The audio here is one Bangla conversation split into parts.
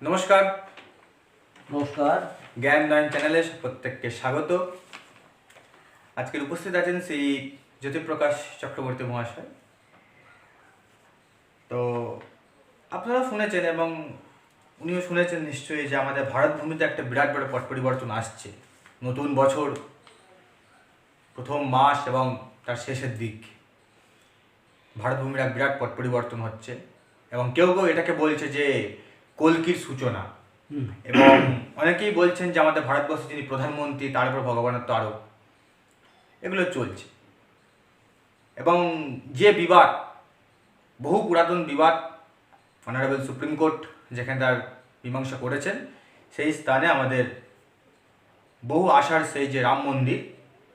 নমস্কার। নমস্কার। জ্ঞান নয়ন চ্যানেলে প্রত্যেককে স্বাগত। আজকের উপস্থিত আছেন শ্রী জ্যোতিপ্রকাশ চক্রবর্তী মহাশয়। তো আপনারা শুনেছেন এবং উনিও শুনেছেন নিশ্চয়ই যে আমাদের ভারত ভূমিতে একটা বিরাট বড় পট পরিবর্তন আসছে। নতুন বছর প্রথম মাস এবং তার শেষের দিক ভারত ভূমির এক বিরাট পট পরিবর্তন হচ্ছে এবং কেউ কেউ এটাকে বলছে যে কল্কির সূচনা। এবং অনেকেই বলছেন যে আমাদের ভারতবর্ষে যিনি প্রধানমন্ত্রী তার উপর ভগবানের আরোপ, এগুলো চলছে। এবং যে বিবাদ, বহু পুরাতন বিবাদ, অনারেবল সুপ্রিম কোর্ট যেখানে তার মীমাংসা করেছেন, সেই স্থানে আমাদের বহু আশার সেই যে রাম মন্দির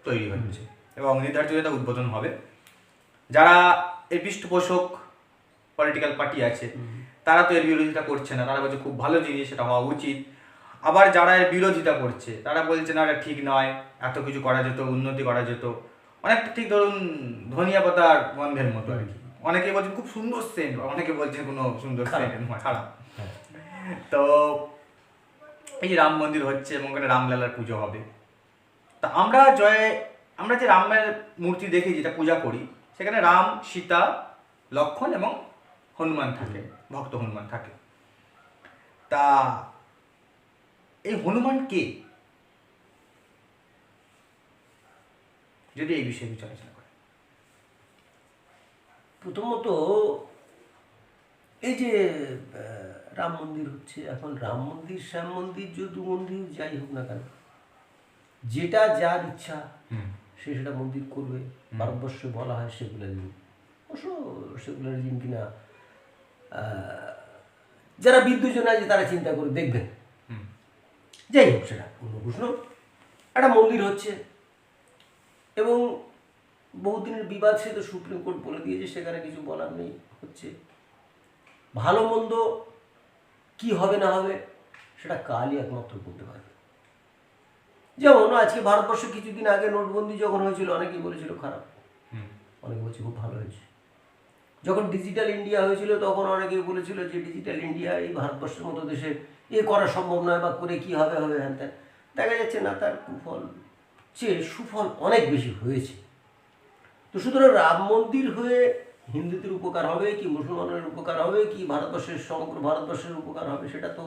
তৈরি হচ্ছে এবং নির্ধারিত এটা উদ্বোধন হবে। যারা এর পৃষ্ঠপোষক পলিটিক্যাল পার্টি আছে তারা তো এর বিরোধিতা করছে না, তারা বলছে খুব ভালো জিনিস, এটা হওয়া উচিত। আবার যারা এর বিরোধিতা করছে তারা বলছে না, এটা ঠিক নয়, এত কিছু করা যেত, উন্নতি করা যেত। অনেকটা ঠিক ধরুন ধনিয়া পাতার গন্ধের মতো আর কি। অনেকে বলছেন খুব সুন্দর সেন্ট, অনেকে বলছেন কোনো সুন্দর সেন্ট নয়, খারাপ। তো এই যে রাম মন্দির হচ্ছে এবং ওখানে রামলালার পুজো হবে। তা আমরা যে রামের মূর্তি দেখি, যেটা পূজা করি, সেখানে রাম, সীতা, লক্ষ্মণ এবং হনুমান থাকে, ভক্ত হনুমান থাকে। তা এই হনুমান কে, যদি এই বিষয়ে কিছু আলোচনা করে। প্রথমত এই যে রাম মন্দির হচ্ছে, এখন রাম মন্দির, শ্যাম মন্দির, যদু মন্দির, যাই হোক না কেন, যেটা যার ইচ্ছা সে সেটা মন্দির করবে। ভারতবর্ষে বলা হয় সেকুলারিজম, অবশ্য সেকুলারিজম কিনা যারা বিদ্যুজন আছে তারা চিন্তা করে দেখবেন। যাই হোক, সেটা অন্য প্রশ্ন। একটা মন্দির হচ্ছে এবং বহুদিনের বিবাদ, সে তো সুপ্রিম কোর্ট বলে দিয়েছে, সেখানে কিছু বলার নেই। হচ্ছে ভালো মন্দ কি হবে না হবে সেটা কালই একমাত্র বলতে পারবে। যেমন আজকে ভারতবর্ষে কিছুদিন আগে নোটবন্দি যখন হয়েছিল, অনেকেই বলেছিল খারাপ, অনেকে বলছে খুব ভালো হয়েছে। যখন ডিজিটাল ইন্ডিয়া হয়েছিল তখন অনেকেই বলেছিল যে ডিজিটাল ইন্ডিয়া এই ভারতবর্ষের মতো দেশে করা সম্ভব নয়, বা করে কি হবে হবে হ্যান ত্যান। দেখা যাচ্ছে না, তার কুফল চেয়ে সুফল অনেক বেশি হয়েছে। তো সুতরাং রাম মন্দির হয়ে হিন্দুদের উপকার হবে কি মুসলমানের উপকার হবে কি ভারতবর্ষের সমগ্র ভারতবর্ষের উপকার হবে, সেটা তো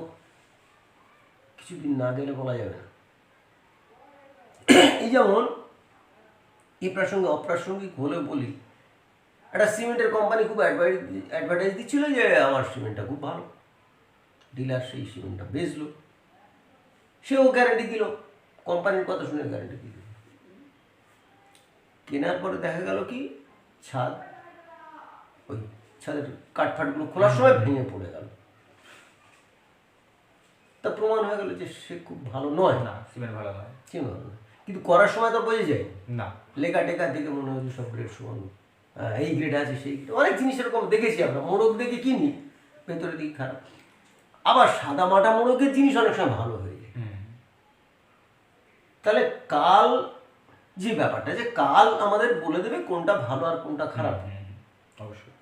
কিছুদিন না গেলে বলা যাবে না। এই যেমন এই প্রসঙ্গে অপ্রাসঙ্গিক হলে বলি, একটা সিমেন্টের কোম্পানি খুব অ্যাডভার্টাইজ দিচ্ছিল যে আমার সিমেন্টটা খুব ভালো, ডিলার সেই সিমেন্টটা বেচলো, সেও গ্যারান্টি দিল, কোম্পানির কথা শুনে গ্যারান্টি দিল। কেনার পরে দেখা গেল কি ছাদ, ওই ছাদের কাঠফাটগুলো খোলার সময় ভেঙে পড়ে গেল। তা প্রমাণ হয়ে গেল যে সে খুব ভালো নয়, না, সিমেন্ট ভালো নয়, সিমেন্ট ভালো নয়। কিন্তু করার সময় তো বোঝা যায় না, লেখা টেখা দেখে মনে হয় সব গ্রেড সমান, এই গ্রেড আছে সেই গ্রেড, অনেক জিনিস এরকম দেখেছি আমরা। মোড়ক দেখে কিনি, ভেতরের দিক খারাপ। আবার সাদা মাটা মোড়কের জিনিস অনেক সময় ভালো হয়ে যায়। তাহলে কাল যে ব্যাপারটা, যে কাল আমাদের বলে দেবে কোনটা ভালো আর কোনটা খারাপ। অবশ্যই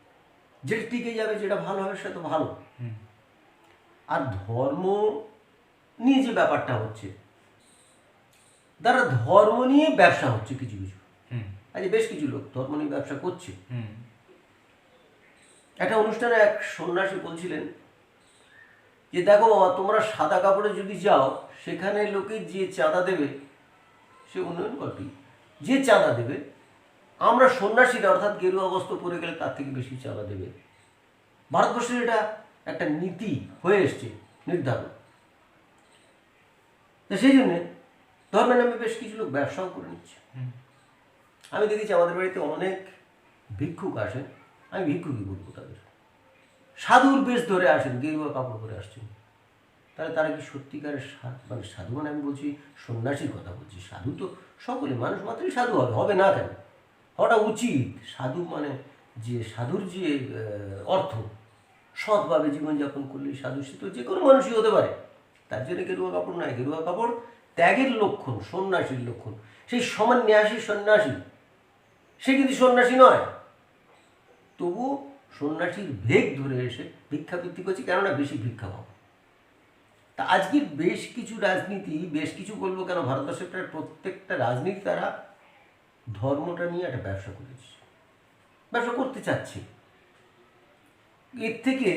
যেটা টিকে যাবে, যেটা ভালো হবে সেটা তো ভালো। আর ধর্ম নিয়ে যে ব্যাপারটা হচ্ছে, তারা ধর্ম নিয়ে ব্যবসা হচ্ছে কিছু কিছু, আজ বেশ কিছু লোক ধর্ম নিয়ে ব্যবসা করছে। একটা অনুষ্ঠানে এক সন্ন্যাসী বলছিলেন যে দেখো বাবা, তোমরা সাদা কাপড়ে যদি যাও, সেখানে লোকে যে চাঁদা দেবে, সে উন্নয়ন করবে, যে চাঁদা দেবে, আমরা সন্ন্যাসীরা অর্থাৎ গেরুয়া বস্ত্র পরে গেলে তার থেকে বেশি চাঁদা দেবে। ভারতবর্ষের এটা একটা নীতি হয়ে এসছে, নির্ধারণ। তো সেই জন্যে ধর্মের নামে বেশ কিছু লোক ব্যবসাও করে নিচ্ছে। আমি দেখেছি আমাদের বাড়িতে অনেক ভিক্ষুক আসেন, আমি ভিক্ষুকই বলবো তাদের, সাধুর বেশ ধরে আসেন, গেরুয়া কাপড় পরে আসছেন। তাহলে তারা কি সত্যিকারের মানে সাধু? মানে আমি বলছি সন্ন্যাসীর কথা বলছি, সাধু তো সকলে, মানুষ মাত্রই সাধু হবে, হবে না কেন, হওয়াটা উচিত। সাধু মানে যে সাধুর যে অর্থ, সৎভাবে জীবনযাপন করলেই সাধু, সে তো যে কোনো মানুষই হতে পারে। তার জন্য গেরুয়া কাপড় নয়, গেরুয়া কাপড় ত্যাগের লক্ষণ, সন্ন্যাসীর লক্ষণ। সেই সমান্যাসী সন্ন্যাসী, সে কিন্তু সন্ন্যাসী নয়, তবু সন্ন্যাসীর ভেগ ধরে এসে ভিক্ষাবৃত্তি করছে, কেননা বেশি ভিক্ষা পাবো। তা আজকের বেশ কিছু রাজনীতি, বেশ কিছু বলবো কেন, ভারতবর্ষের প্রায় প্রত্যেকটা রাজনীতি তারা ধর্মটা নিয়ে একটা ব্যবসা করেছে, ব্যবসা করতে চাচ্ছে। এর থেকে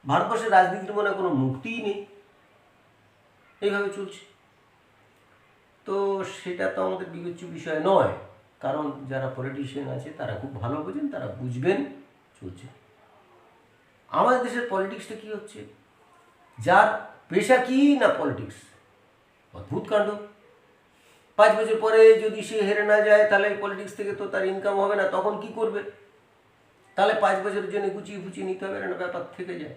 ভারতবর্ষের রাজনীতির মনে কোনো মুক্তিই নেই, এইভাবে চলছে। তো সেটা তো আমাদের বিবেচ্য বিষয় নয়, কারণ যারা পলিটিশিয়ান আছে তারা খুব ভালো বোঝেন, তারা বুঝবেন, চলছে। আমাদের দেশের পলিটিক্সটা কী হচ্ছে, যার পেশা কি না পলিটিক্স, অদ্ভুত কাণ্ড। 5 বছর পরে যদি সে হেরে না যায় তাহলে পলিটিক্স থেকে তো তার ইনকাম হবে না, তখন কি করবে? তাহলে 5 বছরের জন্য গুছিয়ে ফুচিয়ে নিতে হবে, একটা ব্যাপার থেকে যায়।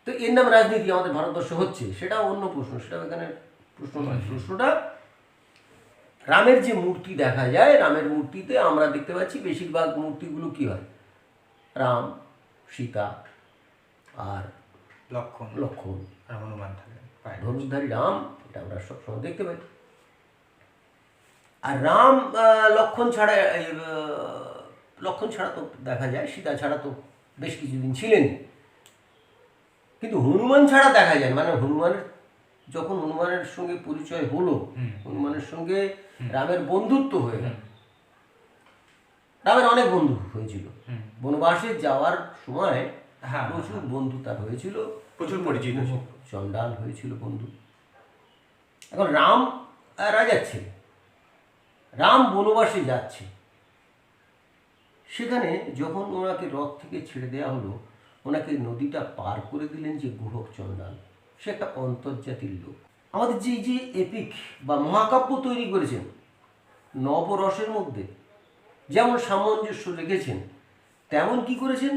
তো এর নাম রাজনীতি আমাদের ভারতবর্ষ হচ্ছে, সেটা অন্য প্রশ্ন, সেটা এখানে প্রশ্ন নয়। প্রশ্নটা রামের যে মূর্তি দেখা যায়, রামের মূর্তিতে আমরা দেখতে পাচ্ছি বেশিরভাগ মূর্তিগুলো কী হয়, রাম, সীতা আর লক্ষণ আর হনুমান থাকে, ধনুর্ধারী রাম, এটা আমরা সবসময় দেখতে পাই। আর রাম লক্ষণ ছাড়া তো দেখা যায়, সীতা ছাড়া তো বেশ কিছুদিন ছিলেন, কিন্তু হনুমান ছাড়া দেখা যায়, মানে যখন হনুমানের সঙ্গে পরিচয় হলো, হনুমানের সঙ্গে রামের বন্ধুত্ব হয়ে গেল। রামের অনেক বন্ধু হয়েছিল, বনবাসে যাওয়ার সময় প্রচুর বন্ধু তার হয়েছিল, প্রচুর পরিচিত, চণ্ডাল হয়েছিল বন্ধু। এখন রাম রাজার ছেলে, রাম বনবাসে যাচ্ছে, সেখানে যখন ওনাকে রথ থেকে ছেড়ে দেওয়া হলো, ওনাকে নদীটা পার করে দিলেন যে গুহক চণ্ডাল, সে একটা অন্তর্জাতির লোক। আমাদের যে এপিক বা মহাকাব্য তৈরি করেছেন নবরসের মধ্যে, যেমন সামঞ্জস্য রেখেছেন, তেমন কি করেছেন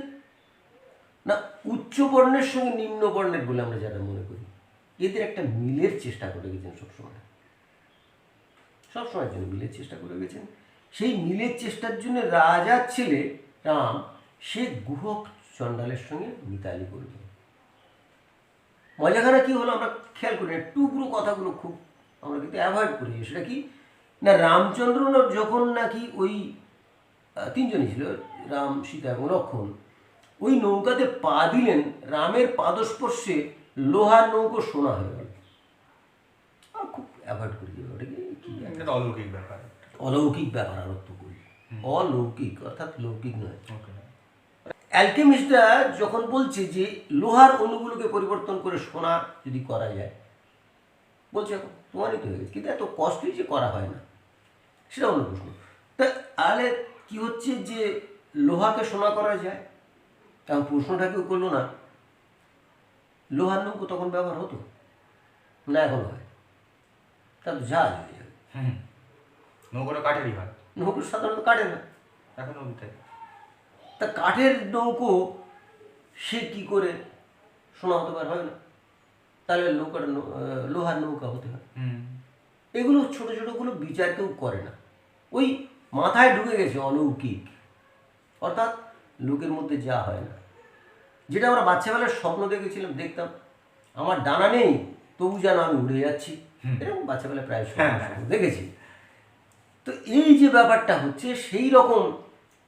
না, উচ্চ বর্ণের সঙ্গে নিম্ন বর্ণের বলে আমরা যারা মনে করি, এদের একটা মিলের চেষ্টা করে গেছেন, সবসময়ের জন্য মিলের চেষ্টা করে গেছেন। সেই মিলের চেষ্টার জন্য রাজার ছেলে রাম সে গুহক চণ্ডালের সঙ্গে মিতালি করবে। মজাখানা কি হলো আমরা খেয়াল করি না, টুকরো কথাগুলো খুব আমরা কিন্তু অ্যাভয়েড করি। সেটা কি না, রামচন্দ্র যখন নাকি ওই 3 জনই ছিল, রাম, সীতা এবং লক্ষণ, ওই নৌকাতে পা দিলেন, রামের পাদস্পর্শে লোহার নৌকো সোনা হয়ে গেল। খুব অ্যাভয়েড করি ওটাকে, কি অলৌকিক ব্যাপার, অলৌকিক ব্যাপার আরত্ব করি, অলৌকিক অর্থাৎ লৌকিক নয়। অ্যালকেমিস্টরা যখন বলছে যে লোহার অণুগুলোকে পরিবর্তন করে সোনা যদি করা যায়, বলছে এখন প্রমাণিত হয়ে গেছে, কিন্তু এত কষ্টই যে করা হয় না, সেটা অন্য প্রশ্ন। তাহলে কি হচ্ছে যে লোহাকে সোনা করা যায়, কারণ প্রশ্নটা কেউ করলো না লোহার নৌকো তখন ব্যবহার হতো না, এখন হয়, তা তো জাহাজ হয়ে যাবে। নৌকোটা কাঠেরই হয়, নৌকো সাধারণত কাঠের হয় এখন নদীতে। তা কাঠের নৌকো সে কি করে সোনা হতে পারে, হয় না, তাহলে লোহার নৌকা হতে হয়। এগুলো ছোটো ছোটোগুলো বিচার কেউ করে না, ওই মাথায় ঢুকে গেছে অলৌকিক, অর্থাৎ লোকের মধ্যে যা হয় না, যেটা আমরা বাচ্চাবেলার স্বপ্ন দেখতাম আমার ডানা নেই তবু যেন আমি উড়ে যাচ্ছি, এরকম বাচ্চাবেলায় প্রায় স্বপ্ন দেখেছি। তো এই যে ব্যাপারটা হচ্ছে, সেই রকম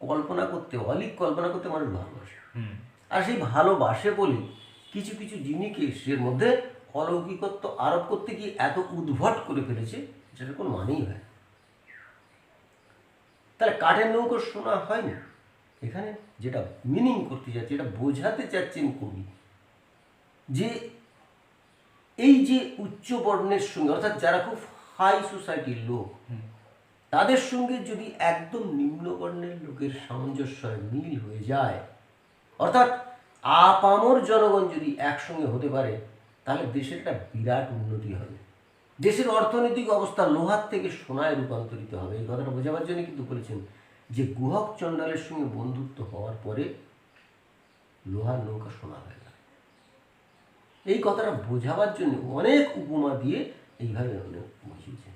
কল্পনা করতে, অলিক কল্পনা করতে মানুষ ভালোবাসে, আর সেই ভালোবাসে বলে কিছু কিছু জিনিসের মধ্যে অলৌকিকত্ব আরোপ করতে গিয়ে এত উদ্ভট করে ফেলেছে, যেটার কোনো মানেই হয়। তাহলে কাঠের নৌকো শোনা হয়নি, এখানে যেটা মিনিং করতে যাচ্ছে, যেটা বোঝাতে চাচ্ছেন কবি, যে এই যে উচ্চ বর্ণের সঙ্গে, অর্থাৎ যারা খুব হাই সোসাইটির লোক, তাদের সঙ্গে যদি একদম নিম্নবর্ণের লোকের সামঞ্জস্য মিল হয়ে যায়, অর্থাৎ আপামর জনগণ যদি একসঙ্গে হতে পারে, তাহলে দেশের একটা বিরাট উন্নতি হবে, দেশের অর্থনৈতিক অবস্থা লোহার থেকে সোনায় রূপান্তরিত হবে। এই কথাটা বোঝাবার জন্য কিন্তু বলেছেন যে গুহক চণ্ডালের সঙ্গে বন্ধুত্ব হওয়ার পরে লোহার নৌকা সোনা হয়ে গেল। এই কথাটা বোঝাবার জন্য অনেক উপমা দিয়ে এইভাবে অনেক বুঝিয়েছেন।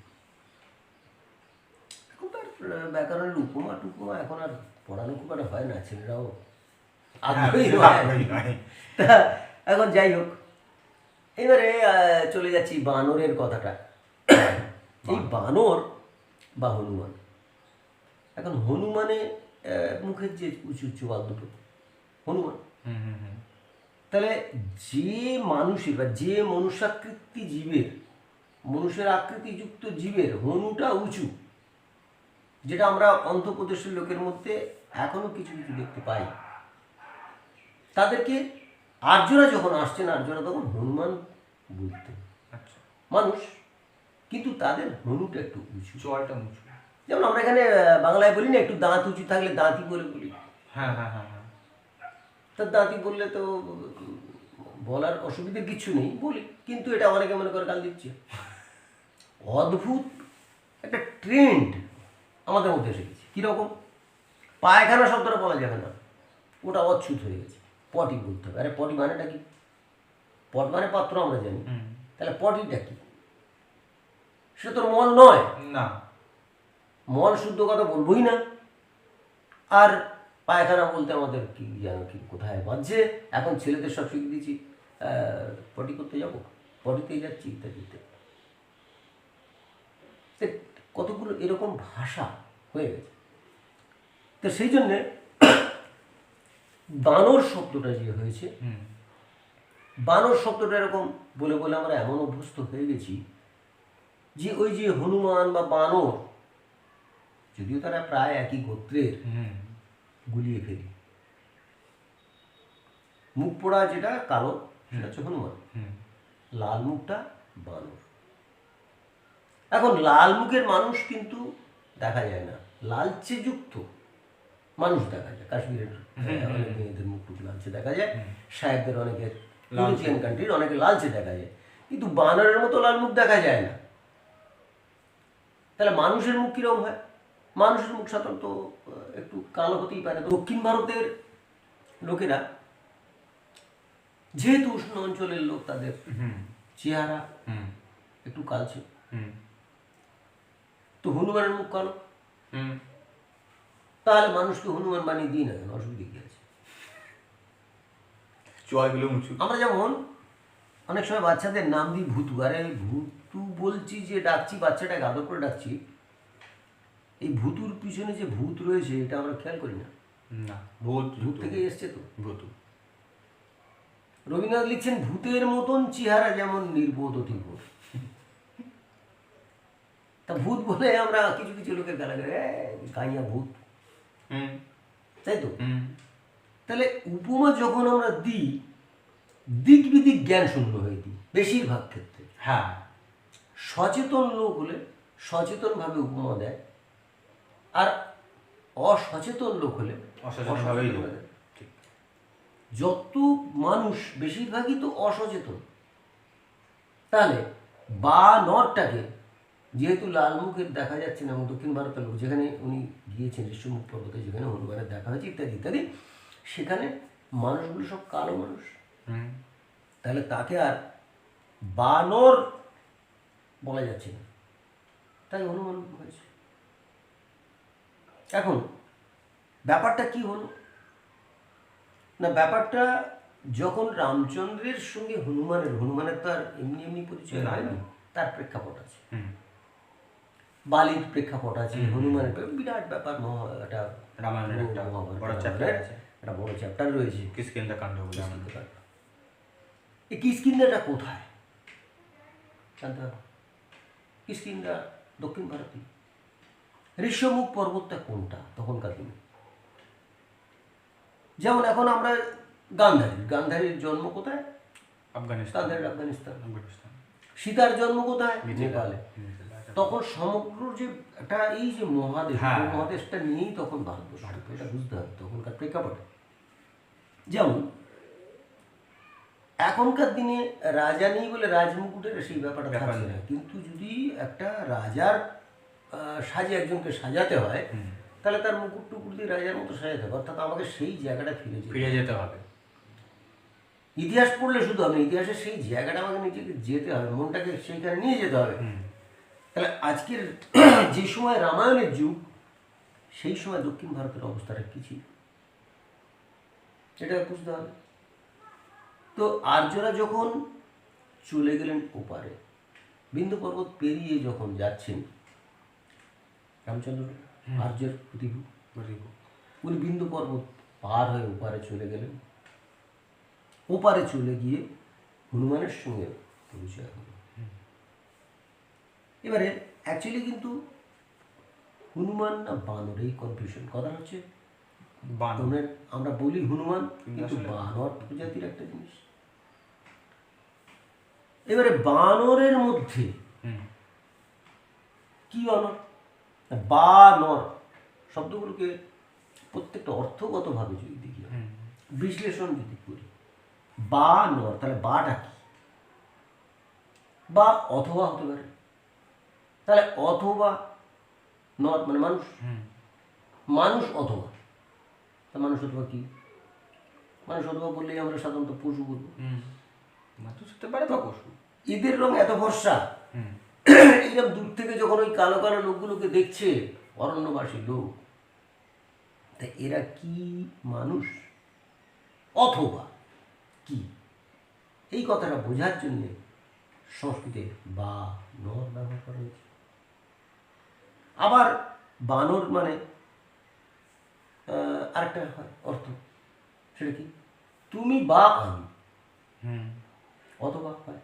এখন তো আর ব্যাকরণের উপমা টুকুমা এখন আর পড়ানো খুব একটা হয় না, ছেলেরাও আগ্রহী নয়। তা এখন যাই হোক, এবারে চলে যাচ্ছি বানরের কথাটা। এই বানর বা হনুমান, এখন হনুমানে মুখের যে উঁচু উঁচু বাল দুটো হনুমান, তাহলে যে মানুষের বা যে মনুষ্যাকৃতি জীবের, মানুষের আকৃতিযুক্ত জীবের হনুটা উঁচু, যেটা আমরা অন্ধ্রপ্রদেশের লোকের মধ্যে এখনো কিছু কিছু দেখতে পাই, তাদেরকে আর্যরা যখন আসছেন, আর্যরা তখন হনুমান বলতেন। আচ্ছা, মানুষ, কিন্তু তাদের হনুটা একটু উঁচু। চোয়ালটা উঁচু। যেমন আমরা এখানে বাংলায় বলি না, একটু দাঁত উঁচু থাকলে দাঁতই বলে বলি। হ্যাঁ হ্যাঁ হ্যাঁ হ্যাঁ। তার দাঁতই বললে তো বলার অসুবিধার কিছু নেই, বলি, কিন্তু এটা অনেকে মনে করে গাল দিচ্ছে। অদ্ভুত একটা ট্রেন্ড আমাদের মধ্যে এসে গেছে। কীরকম? পায়খানা শব্দটা বলা যাবে না, ওটা অচ্ছুত হয়ে গেছে, পটি বলতে হবে। আরে পটি মানেটা কি? পট মানে পাত্র আমরা জানি, তাহলে পটিটা কি? সেটা তোর মল নয়, না, মল শুদ্ধ কথা বলবোই না। আর পায়খানা বলতে আমাদের কি যেন কি কোথায় বাজছে, এখন ছেলেদের সব শিখে দিয়েছি, পটি করতে যাবো, পটিতেই যাচ্ছি, ইত্যাদি ইত্যাদি। কতগুলো এরকম ভাষা হয়ে গেছে। তো সেই জন্যে বানর শব্দটা যে হয়েছে, বানর শব্দটা এরকম বলে বলে আমরা এমন অভ্যস্ত হয়ে গেছি যে ওই যে হনুমান বা বানর, যদিও তারা প্রায় একই গোত্রের, গুলিয়ে ফেলি। মুখ পোড়া যেটা কালো সেটা হচ্ছে হনুমান, লাল মুখটা বানর। এখন লাল মুখের মানুষ কিন্তু দেখা যায় না, লালচে যুক্ত মানুষ দেখা যায়। কাশ্মীরের অনেক মেয়েদের মুখ টুক লালচে দেখা যায়, সাহেবদের অনেকের, ইউরোপিয়ান কান্ট্রির অনেকে লালচে দেখা যায়, কিন্তু বানরের মতো লাল মুখ দেখা যায় না। তাহলে মানুষের মুখ কীরকম হয়? মানুষের মুখ সাধারণত একটু কালো হতেই পারে। দক্ষিণ ভারতের লোকেরা যেহেতু উষ্ণ অঞ্চলের লোক, তাদের চেহারা একটু কালচে, তো হনুমানের মুখ কালো, তাহলে মানুষকে হনুমান বানিয়ে দিই না কেন? অসুবিধা কি আছে? চোয়ালগুলো উঁচু। আমরা যেমন অনেক সময় বাচ্চাদের নাম দিই ভুতু। আরে ভুতু বলছি যে ডাকছি, বাচ্চাটাকে আদর করে ডাকছি, এই ভুতুর পিছনে যে ভূত রয়েছে এটা আমরা খেয়াল করি না। না, ভূত ভূত থেকে এসছে তো। ভূতু। রবীন্দ্রনাথ লিখছেন, ভূতের মতন চেহারা যেমন নির্বোধ অতিবোধ। তা ভূত বলে আমরা কিছু কিছু লোকের গালা গায়ে গাইয়া ভূত, তাই তো? তাহলে উপমা যখন আমরা দিই, দিক বিদিক জ্ঞান শূন্য হয়ে দিই বেশিরভাগ ক্ষেত্রে। হ্যাঁ, সচেতন লোক হলে সচেতনভাবে উপমা দেয়, আর অসচেতন লোক হলে অসচেতনভাবেই অসচেতন দেয়। দেয়। যত মানুষ বেশিরভাগই তো অসচেতন। তাহলে বা নরটাকে যেহেতু লাল মুখের দেখা যাচ্ছে না, এবং দক্ষিণ ভারতের লোক যেখানে উনি গিয়েছেন, ঋষ্যমুখ পর্বতে যেখানে হনুমানের দেখা হয়েছে ইত্যাদি ইত্যাদি, সেখানে মানুষগুলো সব কালো মানুষ, তাহলে তাকে আর বানর বলা যাচ্ছে না, তাই হনুমান হয়েছে। এখন ব্যাপারটা কি হলো না, ব্যাপারটা যখন রামচন্দ্রের সঙ্গে হনুমানের তো আর এমনি এমনি পরিচয় হয়নি, তার প্রেক্ষাপট আছে, বালির প্রেক্ষাপট আছে, হনুমানের বিরাট ব্যাপার, একটা রামায়ণের একটা বড় চ্যাপ্টার আছে, একটা বড় চ্যাপ্টার রয়েছে, কিষ্কিন্ধা কাণ্ড বলে আমাদের। এই কিষ্কিন্ধাটা কোথায় জানতে হবে। কিষ্কিন্ধা দক্ষিণ ভারতে। ঋষ্যমুখ পর্বতটা কোনটা তখনকার দিনে? যেমন এখন আমরা গান্ধারীর জন্ম কোথায়? আফগানিস্তান। আফগানিস্তান। সীতার জন্ম কোথায়? নেপালে। তখন সমগ্র যে একটা এই যে মহাদেশ, মহাদেশটা নিয়েই তখন ভারতবর্ষ, এটা বুঝতে হবে তখনকার প্রেক্ষাপটে। যেমন এখনকার দিনে রাজা নেই বলে রাজমুকুটের সেই ব্যাপারটা থাকছে না, কিন্তু যদি একটা রাজার সাজে একজনকে সাজাতে হয়, তাহলে তার মুকুট টুকুর দিয়ে রাজার মতো সাজাতে হবে, অর্থাৎ আমাকে সেই জায়গাটা ফিরে যেতে হবে। ইতিহাস পড়লে শুধু হবে, ইতিহাসের সেই জায়গাটা আমাকে নিজেকে যেতে হবে, মনটাকে সেইখানে নিয়ে যেতে হবে। তাহলে আজকের যে সময় রামায়ণের যুগ, সেই সময় দক্ষিণ ভারতের অবস্থাটা কি ছিল এটা বুঝতে হবে। তো আর্যরা যখন চলে গেলেন ওপারে, বিন্দু পর্বত পেরিয়ে যখন যাচ্ছেন, রামচন্দ্র আর্যের প্রতিভূ, উনি বিন্দু পর্বত পার হয়ে ওপারে চলে গেলেন। ওপারে চলে গিয়ে হনুমানের সঙ্গে পরিচয় হলো। এবারে অ্যাকচুয়ালি কিন্তু হনুমান না বানর, এই কনফিউশন। কথা হচ্ছে বানরের, আমরা বলি হনুমান কিন্তু বানর প্রজাতির একটা জিনিস। এবারে বানরের মধ্যে কি বানর, বানর শব্দগুলোকে প্রত্যেকটা অর্থগতভাবে যদি দেখি, বিশ্লেষণ যদি করি, বানর, তাহলে বাটা কি? বা অথবা হতে পারে, তাহলে অথবা নর মানে মানুষ, মানুষ অথবা, তা মানুষ অথবা কি? মানুষ অথবা বললেই আমরা সাধারণত পশু বলবো। মানুষ হতে পারে বা পশু। এদের রং এত ফর্সা, এইরকম দূর থেকে যখন ওই কালো কালো লোকগুলোকে দেখছে, অরণ্যবাসী লোক, তা এরা কি মানুষ অথবা কি? এই কথাটা বোঝার জন্যে সংস্কৃতে বা নর ব্যবহার করা হয়েছে। আবার বানর মানে আরেকটা হয় অর্থ, সেটা কি? তুমি বা আমি, অথবা হয়।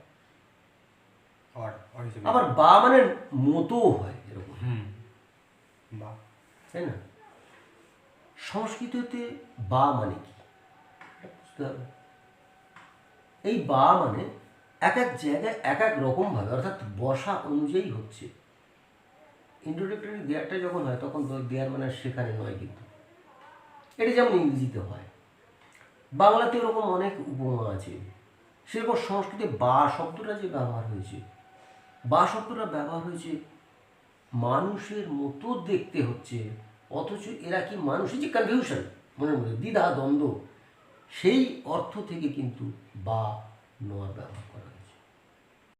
আবার বা মানে মতো হয়, এরকম, তাই না? সংস্কৃততে বা মানে কি বুঝতে হবে। এই বা মানে এক এক জায়গায় এক এক রকমভাবে, অর্থাৎ বসা অনুযায়ী হচ্ছে। ইন্ট্রোডাক্টরি দেয়ারটা যখন হয় তখন তো দেয়ার মানে সেখানে নয়, কিন্তু এটা যেমন ইংরেজিতে হয়, বাংলাতে এরকম অনেক উপমা আছে। সেরকম সংস্কৃতে বা শব্দটা যে ব্যবহার হয়েছে, বা শব্দটা ব্যবহার হয়েছে মানুষের মতো দেখতে হচ্ছে, অথচ এরা কি মানুষের যে কনফিউশন, মনের মধ্যে দ্বিধা দ্বন্দ্ব, সেই অর্থ থেকে কিন্তু বা নর ব্যবহার করা হয়েছে।